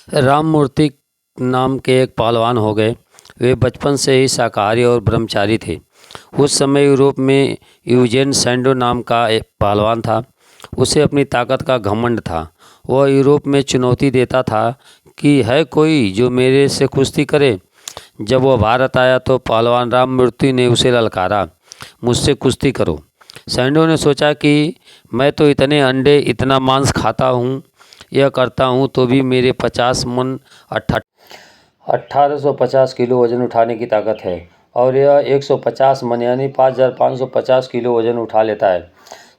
राममूर्ति नाम के एक पहलवान हो गए। वे बचपन से ही शाकाहारी और ब्रह्मचारी थे। उस समय यूरोप में यूजेन सैंडो नाम का एक पहलवान था। उसे अपनी ताकत का घमंड था। वह यूरोप में चुनौती देता था कि है कोई जो मेरे से कुश्ती करे। जब वह भारत आया तो पहलवान राममूर्ति ने उसे ललकारा, मुझसे कुश्ती करो। सैंडो ने सोचा कि मैं तो इतने अंडे इतना मांस खाता हूँ, यह करता हूँ तो भी मेरे 50 मन 1850 किलो वजन उठाने की ताकत है और यह 150 मन यानी 5550 किलो वजन उठा लेता है।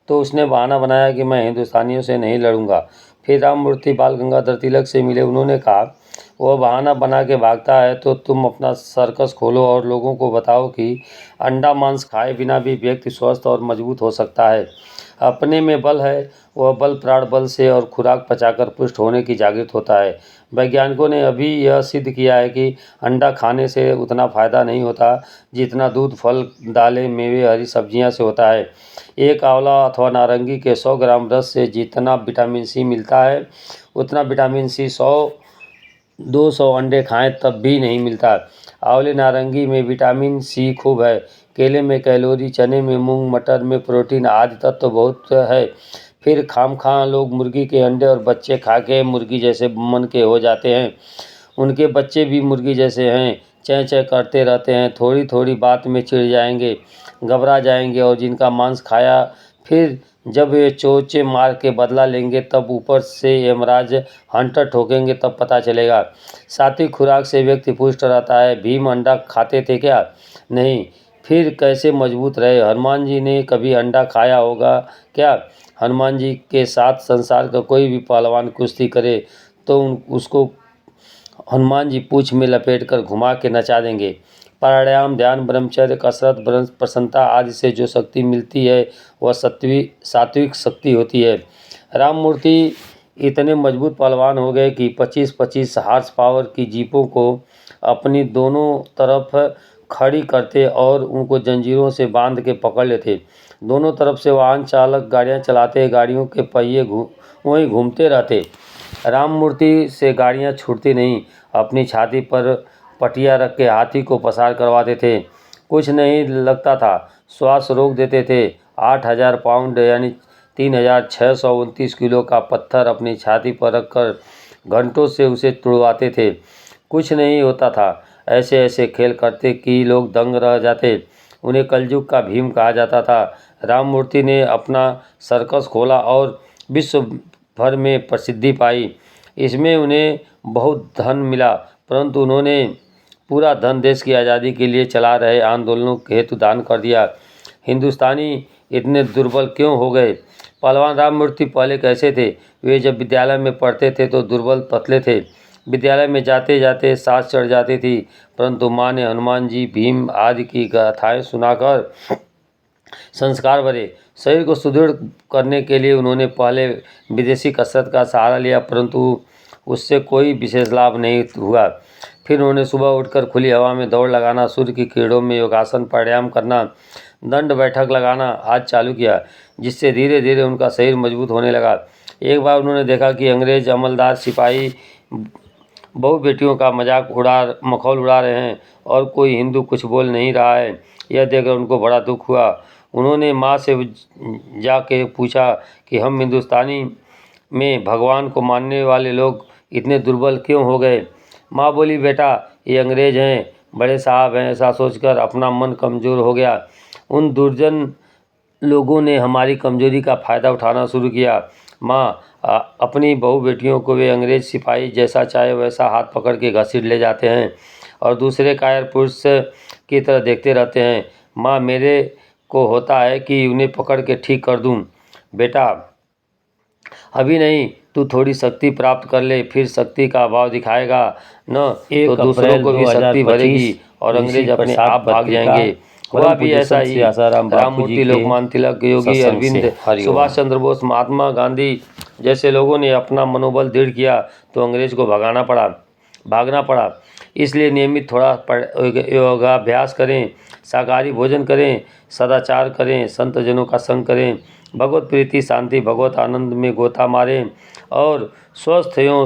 तो उसने बहाना बनाया कि मैं हिंदुस्तानियों से नहीं लड़ूंगा। फिर राममूर्ति बाल गंगाधर तिलक से मिले। उन्होंने कहा, वह बहाना बना के भागता है तो तुम अपना सर्कस खोलो और लोगों को बताओ कि अंडा मांस खाए बिना भी व्यक्ति स्वस्थ और मजबूत हो सकता है। अपने में बल है, वह बल प्राण बल से और खुराक पचाकर पुष्ट होने की जागृत होता है। वैज्ञानिकों ने अभी यह सिद्ध किया है कि अंडा खाने से उतना फ़ायदा नहीं होता जितना दूध, फल, दालें, मेवे, हरी सब्जियां से होता है। एक आंवला अथवा नारंगी के 100 ग्राम रस से जितना विटामिन सी मिलता है उतना विटामिन सी 100-200 अंडे खाएं तब भी नहीं मिलता। आंवले नारंगी में विटामिन सी खूब है। केले में कैलोरी, चने में, मूंग मटर में प्रोटीन आदि तत्व बहुत है। फिर खामखा लोग मुर्गी के अंडे और बच्चे खा के मुर्गी जैसे मन के हो जाते हैं। उनके बच्चे भी मुर्गी जैसे हैं, चैं चैं करते रहते हैं, थोड़ी थोड़ी बात में चिढ़ जाएंगे, घबरा जाएंगे और जिनका मांस खाया फिर जब वे चोचे मार के बदला लेंगे तब ऊपर से यमराज हंटर ठोकेंगे तब पता चलेगा। सात्विक खुराक से व्यक्ति पुष्ट रहता है। भीम अंडा खाते थे क्या? नहीं। फिर कैसे मजबूत रहे? हनुमान जी ने कभी अंडा खाया होगा क्या? हनुमान जी के साथ संसार का कोई भी पहलवान कुश्ती करे तो उसको हनुमान जी पूंछ में लपेटकर घुमा के नचा देंगे। प्राणायाम, ध्यान, ब्रह्मचर्य, कसरत, प्रसन्नता आदि से जो शक्ति मिलती है वह सात्विक शक्ति होती है। राममूर्ति इतने मजबूत पहलवान हो गए कि 25-25 हार्स पावर की जीपों को अपनी दोनों तरफ खड़ी करते और उनको जंजीरों से बांध के पकड़ लेते। दोनों तरफ से वाहन चालक गाड़ियां चलाते, गाड़ियों के पहिए वहीं घूमते रहते। राममूर्ति से गाड़ियां छूटती नहीं। अपनी छाती पर पटिया रख के हाथी को पसार करवाते थे। कुछ नहीं लगता था, श्वास रोक देते थे। 8000 पाउंड यानी 3629 किलो का पत्थर अपनी छाती पर रखकर घंटों से उसे तुड़वाते थे। कुछ नहीं होता था। ऐसे ऐसे खेल करते कि लोग दंग रह जाते। उन्हें कलयुग का भीम कहा जाता था। राममूर्ति ने अपना सर्कस खोला और विश्व भर में प्रसिद्धि पाई। इसमें उन्हें बहुत धन मिला, परंतु उन्होंने पूरा धन देश की आज़ादी के लिए चला रहे आंदोलनों के हेतु दान कर दिया। हिंदुस्तानी इतने दुर्बल क्यों हो गए? पहलवान राममूर्ति पहले कैसे थे? वे जब विद्यालय में पढ़ते थे तो दुर्बल पतले थे। विद्यालय में जाते जाते सांस चढ़ जाती थी, परंतु माँ ने हनुमान जी, भीम आदि की गाथाएं सुनाकर संस्कार भरे। शरीर को सुदृढ़ करने के लिए उन्होंने पहले विदेशी कसरत का सहारा लिया, परंतु उससे कोई विशेष लाभ नहीं हुआ। फिर उन्होंने सुबह उठकर खुली हवा में दौड़ लगाना, सूर्य की किरणों में योगासन, प्राणायाम करना, दंड बैठक लगाना आज चालू किया, जिससे धीरे धीरे उनका शरीर मजबूत होने लगा। एक बार उन्होंने देखा कि अंग्रेज अमलदार सिपाही बहू बेटियों का मखौल उड़ा रहे हैं और कोई हिंदू कुछ बोल नहीं रहा है। यह देखकर उनको बड़ा दुख हुआ। उन्होंने माँ से जाके पूछा कि हम हिंदुस्तानी में भगवान को मानने वाले लोग इतने दुर्बल क्यों हो गए? माँ बोली, बेटा ये अंग्रेज हैं, बड़े साहब हैं। ऐसा सोचकर अपना मन कमज़ोर हो गया। उन दुर्जन लोगों ने हमारी कमजोरी का फ़ायदा उठाना शुरू किया। माँ, अपनी बहू बेटियों को वे अंग्रेज सिपाही जैसा चाहे वैसा हाथ पकड़ के घसीट ले जाते हैं और दूसरे कायर पुरुष की तरह देखते रहते हैं। माँ, मेरे को होता है कि उन्हें पकड़ के ठीक कर दूं। बेटा अभी नहीं, तू थोड़ी शक्ति प्राप्त कर ले, फिर शक्ति का अभाव दिखाएगा न तो दूसरों को भी शक्ति भरेगी और अंग्रेज अपने आप भाग जाएंगे। हुआ भी ऐसा ही। राममूर्ति, लोकमान्य तिलक, योगी अरविंद, सुभाष चंद्र बोस, महात्मा गांधी जैसे लोगों ने अपना मनोबल दृढ़ किया तो अंग्रेज को भागना पड़ा। इसलिए नियमित थोड़ा योगाभ्यास करें, शाकाहारी भोजन करें, सदाचार करें, संत जनों का संग करें, भगवत प्रीति, शांति, भगवत आनंद में गोता मारें और स्वस्थ एवं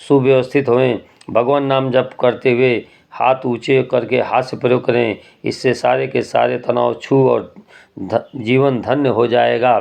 सुव्यवस्थित हों। भगवान नाम जप करते हुए हाथ ऊंचे करके हाथ से प्रयोग करें। इससे सारे के सारे तनाव छू और जीवन धन्य हो जाएगा।